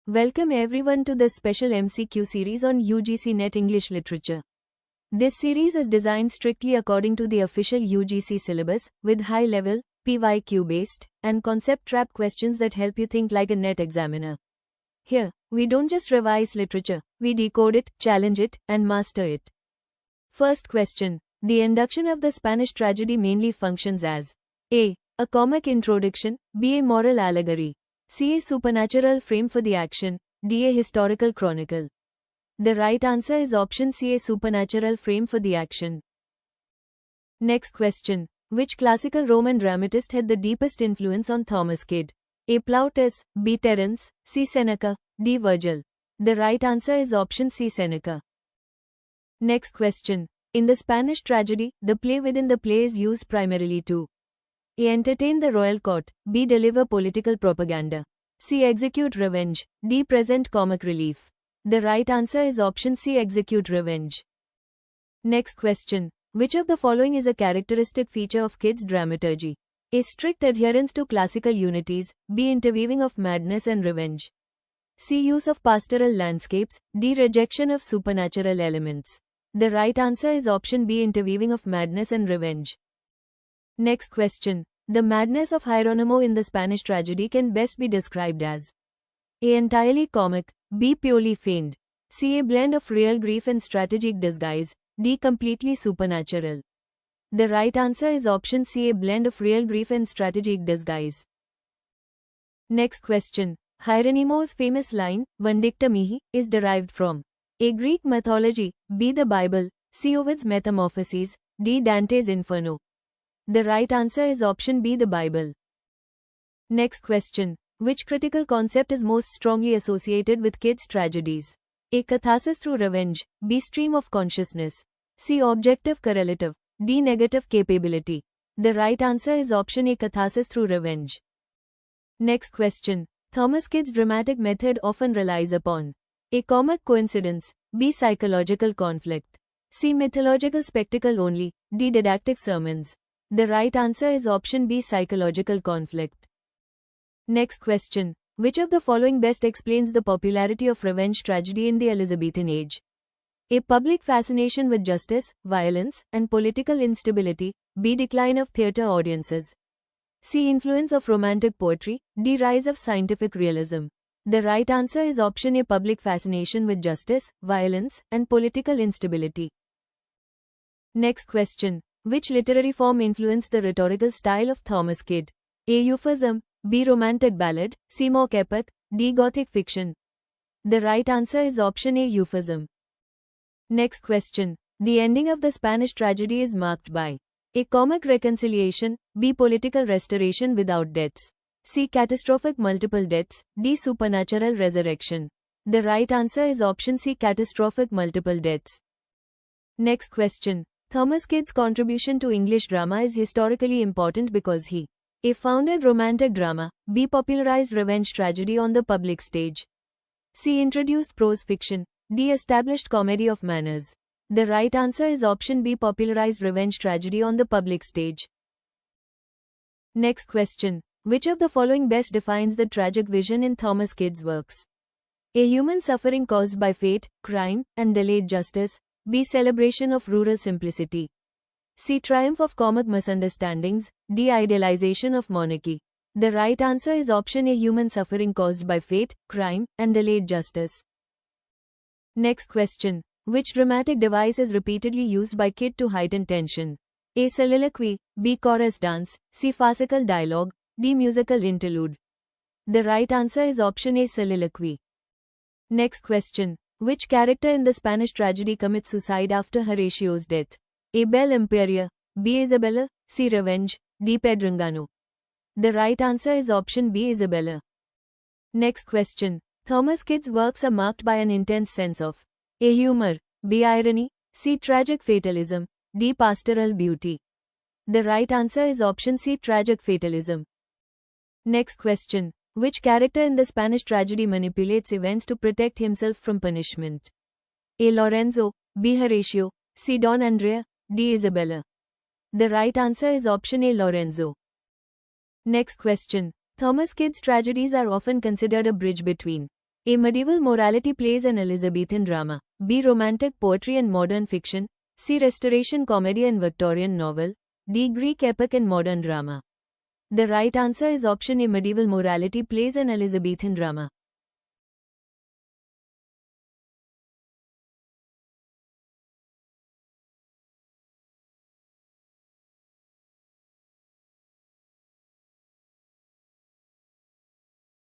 Welcome everyone to this special MCQ series on UGC NET English Literature. This series is designed strictly according to the official UGC syllabus, with high-level, PYQ-based, and concept-trap questions that help you think like a NET examiner. Here, we don't just revise literature, we decode it, challenge it, and master it. First question. The induction of the Spanish tragedy mainly functions as A. A comic introduction, B. A moral allegory, C. A supernatural frame for the action, D. A historical chronicle. The right answer is option C. A supernatural frame for the action. Next question. Which classical Roman dramatist had the deepest influence on Thomas Kyd? A. Plautus, B. Terence, C. Seneca, D. Virgil. The right answer is option C. Seneca. Next question. In the Spanish tragedy, the play within the play is used primarily to A. Entertain the royal court, B. Deliver political propaganda, C. Execute revenge, D. Present comic relief. The right answer is option C. Execute revenge. Next question. Which of the following is a characteristic feature of Kyd's dramaturgy? A. Strict adherence to classical unities, B. Interweaving of madness and revenge, C. Use of pastoral landscapes, D. Rejection of supernatural elements. The right answer is option B. Interweaving of madness and revenge. Next question. The madness of Hieronymo in the Spanish tragedy can best be described as A. Entirely comic, B. Purely feigned, C. A blend of real grief and strategic disguise, D. Completely supernatural. The right answer is option C. A blend of real grief and strategic disguise. Next question. Hieronymo's famous line, Vindicta mihi, is derived from A. Greek mythology, B. The Bible, C. Ovid's Metamorphoses, D. Dante's Inferno. The right answer is option B. The Bible. Next question. Which critical concept is most strongly associated with Kyd's tragedies? A. Catharsis through revenge, B. Stream of consciousness, C. Objective correlative, D. Negative capability. The right answer is option A. Catharsis through revenge. Next question. Thomas Kyd's dramatic method often relies upon A. Comic coincidence, B. Psychological conflict, C. Mythological spectacle only, D. Didactic sermons. The right answer is option B. Psychological conflict. Next question. Which of the following best explains the popularity of revenge tragedy in the Elizabethan age? A. Public fascination with justice, violence, and political instability, B. Decline of theatre audiences, C. Influence of romantic poetry, D. Rise of scientific realism. The right answer is option A. Public fascination with justice, violence, and political instability. Next question. Which literary form influenced the rhetorical style of Thomas Kyd? A. Euphuism, B. Romantic ballad, C. Mock epic, D. Gothic fiction. The right answer is option A. Euphuism. Next question. The ending of the Spanish tragedy is marked by A. Comic reconciliation, B. Political restoration without deaths, C. Catastrophic multiple deaths, D. Supernatural resurrection. The right answer is option C. Catastrophic multiple deaths. Next question. Thomas Kyd's contribution to English drama is historically important because he A. Founded romantic drama, B. Popularized revenge tragedy on the public stage, C. Introduced prose fiction, D. Established comedy of manners. The right answer is option B. Popularized revenge tragedy on the public stage. Next question. Which of the following best defines the tragic vision in Thomas Kyd's works? A. Human suffering caused by fate, crime, and delayed justice, B. Celebration of rural simplicity, C. Triumph of comic misunderstandings, D. Idealization of monarchy. The right answer is option A. Human suffering caused by fate, crime, and delayed justice. Next question. Which dramatic device is repeatedly used by Kyd to heighten tension? A. Soliloquy, B. Chorus dance, C. Farcical dialogue, D. Musical interlude. The right answer is option A. Soliloquy. Next question. Which character in the Spanish tragedy commits suicide after Horatio's death? A. Belle Imperia, B. Isabella, C. Revenge, D. Pedrangano. The right answer is option B. Isabella. Next question. Thomas Kyd's works are marked by an intense sense of A. Humor, B. Irony, C. Tragic fatalism, D. Pastoral beauty. The right answer is option C. Tragic fatalism. Next question. Which character in the Spanish tragedy manipulates events to protect himself from punishment? A. Lorenzo, B. Horatio, C. Don Andrea, D. Isabella. The right answer is option A. Lorenzo. Next question. Thomas Kyd's tragedies are often considered a bridge between A. Medieval morality plays and Elizabethan drama. B. Romantic poetry and modern fiction. C. Restoration comedy and Victorian novel. D. Greek epic and modern drama. The right answer is option A. Medieval morality plays and Elizabethan drama.